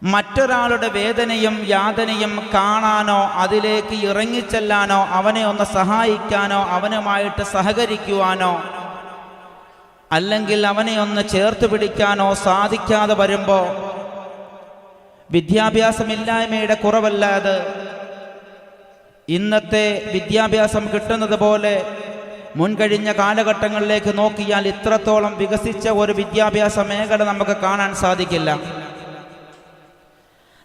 മറ്റൊരാളുടെ വേദനയും യാതനയും കാണാനോ അതിലേക്ക് ഇറങ്ങിച്ചെല്ലാനോ അവനെ ഒന്ന് സഹായിക്കാനോ അവനുമായിട്ട് സഹകരിക്കുവാനോ അല്ലെങ്കിൽ അവനെ ഒന്ന് ചേർത്ത് പിടിക്കാനോ സാധിക്കാതെ വരുമ്പോൾ വിദ്യാഭ്യാസമില്ലായ്മയുടെ കുറവല്ലാതെ ഇന്നത്തെ വിദ്യാഭ്യാസം കിട്ടുന്നത് പോലെ മുൻകഴിഞ്ഞ കാലഘട്ടങ്ങളിലേക്ക് നോക്കിയാൽ ഇത്രത്തോളം വികസിച്ച ഒരു വിദ്യാഭ്യാസ മേഖല നമുക്ക് കാണാൻ സാധിക്കില്ല.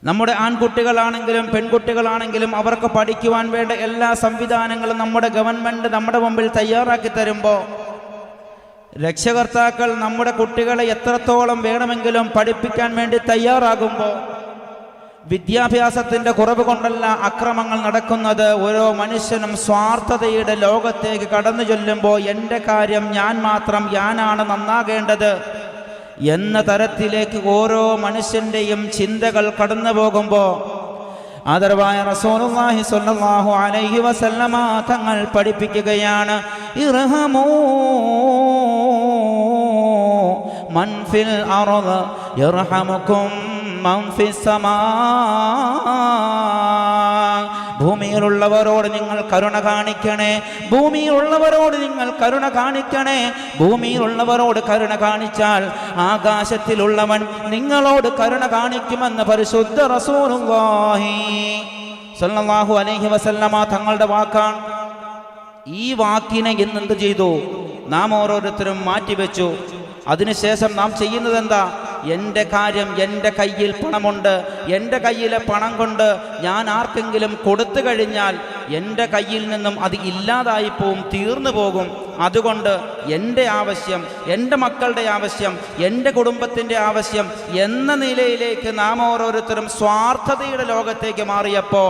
നമ്മുടെ ആൺകുട്ടികളാണെങ്കിലും പെൺകുട്ടികളാണെങ്കിലും അവർക്ക് പഠിക്കുവാൻ വേണ്ട എല്ലാ സംവിധാനങ്ങളും നമ്മുടെ ഗവൺമെൻറ് നമ്മുടെ മുമ്പിൽ തയ്യാറാക്കി തരുമ്പോൾ രക്ഷകർത്താക്കൾ നമ്മുടെ കുട്ടികളെ എത്രത്തോളം വേണമെങ്കിലും പഠിപ്പിക്കാൻ വേണ്ടി തയ്യാറാകുമ്പോൾ വിദ്യാഭ്യാസത്തിൻ്റെ കുറവ് കൊണ്ടല്ല അക്രമങ്ങൾ നടക്കുന്നത്. ഓരോ മനുഷ്യനും സ്വാർത്ഥതയുടെ ലോകത്തേക്ക് കടന്നു ചെല്ലുമ്പോൾ എൻ്റെ കാര്യം ഞാൻ മാത്രം, ഞാനാണ് നന്നാകേണ്ടത് എന്ന തരത്തിലേക്ക് ഓരോ മനുഷ്യൻ്റെയും ചിന്തകൾ കടന്നു പോകുമ്പോൾ ആദരവായ റസൂലുള്ളാഹി സ്വല്ലല്ലാഹു അലൈഹി വസല്ലമ തങ്ങൾ പഠിപ്പിക്കുകയാണ്, ഇർഹമൂ മൻ ഫിൽ അർദ് യർഹമുക്കും മൻ ഫിസ് സമാ. ഭൂമിയിലുള്ളവരോട് നിങ്ങൾ കരുണ കാണിക്കണേ, ഭൂമിയിലുള്ളവരോട് നിങ്ങൾ കരുണ കാണിക്കണേ. ഭൂമിയിലുള്ളവരോട് കരുണ കാണിച്ചാൽ ആകാശത്തിലുള്ളവൻ നിങ്ങളോട് കരുണ കാണിക്കുമെന്ന് പരിശുദ്ധ റസൂലുള്ളാഹി സ്വല്ലല്ലാഹു അലൈഹി വസല്ലമ തങ്ങളുടെ വാക്കാണ്. ഈ വാക്കിനെ ഇന്നെന്ത് ചെയ്തു? നാം ഓരോരുത്തരും മാറ്റിവെച്ചു. അതിനുശേഷം നാം ചെയ്യുന്നത് എന്താ? എൻ്റെ കാര്യം, എൻ്റെ കയ്യിൽ പണമുണ്ട്, എൻ്റെ കയ്യിലെ പണം കൊണ്ട് ഞാൻ ആർക്കെങ്കിലും കൊടുത്തു കഴിഞ്ഞാൽ എൻ്റെ കയ്യിൽ നിന്നും അത് ഇല്ലാതായിപ്പോവും, തീർന്നു പോകും. അതുകൊണ്ട് എൻ്റെ ആവശ്യം, എൻ്റെ മക്കളുടെ ആവശ്യം, എൻ്റെ കുടുംബത്തിൻ്റെ ആവശ്യം എന്ന നിലയിലേക്ക് നാം ഓരോരുത്തരും സ്വാർത്ഥതയുടെ ലോകത്തേക്ക് മാറിയപ്പോൾ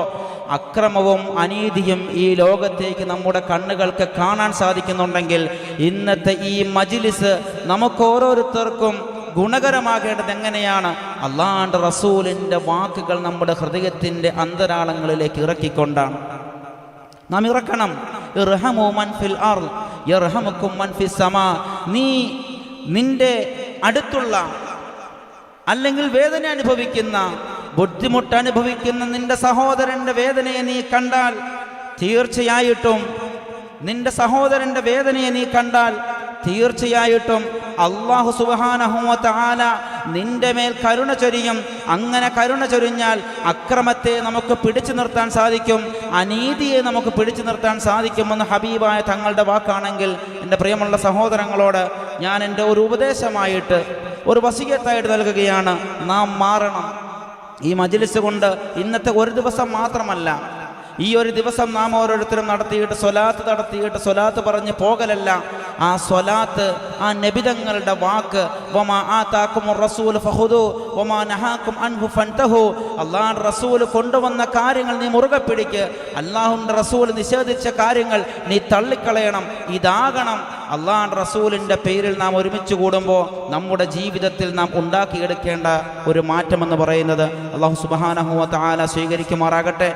അക്രമവും അനീതിയും ഈ ലോകത്തേക്ക് നമ്മുടെ കണ്ണുകൾക്ക് കാണാൻ സാധിക്കുന്നുണ്ടെങ്കിൽ ഇന്നത്തെ ഈ മജ്ലിസ് നമുക്ക് ഓരോരുത്തർക്കും ഗുണകരമാകേണ്ടത് എങ്ങനെയാണ്? അല്ലാഹുവിൻ്റെ റസൂലിൻ്റെ വാക്കുകൾ നമ്മുടെ ഹൃദയത്തിൻ്റെ അന്തരാളങ്ങളിലേക്ക് ഇറക്കിക്കൊണ്ടാണ് നാം ഇറക്കണം. ഇർഹമൂ മൻ ഫിൽ അർദ് യർഹമുക്കും മൻ ഫിസ് സമാ. നീ നിന്റെ അടുത്തുള്ള അല്ലെങ്കിൽ വേദന അനുഭവിക്കുന്ന, ബുദ്ധിമുട്ട് അനുഭവിക്കുന്ന നിന്റെ സഹോദരൻ്റെ വേദനയെ നീ കണ്ടാൽ തീർച്ചയായിട്ടും അല്ലാഹു സുബ്ഹാനഹു വ തആല നിന്റെ മേൽ കരുണ ചൊരിയും. അങ്ങനെ കരുണ ചൊരിഞ്ഞാൽ അക്രമത്തെ നമുക്ക് പിടിച്ചു നിർത്താൻ സാധിക്കും, അനീതിയെ നമുക്ക് പിടിച്ചു നിർത്താൻ സാധിക്കുമെന്ന് ഹബീബായ തങ്ങളുടെ വാക്കാണെങ്കിൽ എൻ്റെ പ്രിയമുള്ള സഹോദരങ്ങളോട് ഞാൻ എൻ്റെ ഒരു ഉപദേശമായിട്ട്, ഒരു വസിയത്തായിട്ട് നൽകുകയാണ്. നാം മാറണം. ഈ മജ്ലിസ് കൊണ്ട് ഇന്നത്തെ ഒരു ദിവസം മാത്രമല്ല, ഈ ഒരു ദിവസം നാം ഓരോരുത്തരും നടത്തിയിട്ട് സ്വലാത്ത് പറഞ്ഞ് പോകലല്ല. ആ സ്വലാത്ത്, ആ നബിതങ്ങളുടെ വാക്ക്, വമാ ആതാകുമുർ റസൂൽ ഫഖുദു വമാ നഹാകും അൻഹു ഫൻതഹു. അല്ലാഹുവിൻ്റെ റസൂൽ കൊണ്ടുവന്ന കാര്യങ്ങൾ നീ മുറുകെ പിടിക്ക്, അല്ലാഹുവിൻ്റെ റസൂൽ നിഷേധിച്ച കാര്യങ്ങൾ നീ തള്ളിക്കളയണം. ഇതാകണം അല്ലാഹുവിൻ്റെ റസൂലിൻ്റെ പേരിൽ നാം ഒരുമിച്ച് കൂടുമ്പോൾ നമ്മുടെ ജീവിതത്തിൽ നാം ഉണ്ടാക്കിയെടുക്കേണ്ട ഒരു മാറ്റമെന്ന് പറയുന്നത്. അല്ലാഹു സുബ്ഹാനഹു വ തആല സ്വീകരിക്കുമാറാകട്ടെ.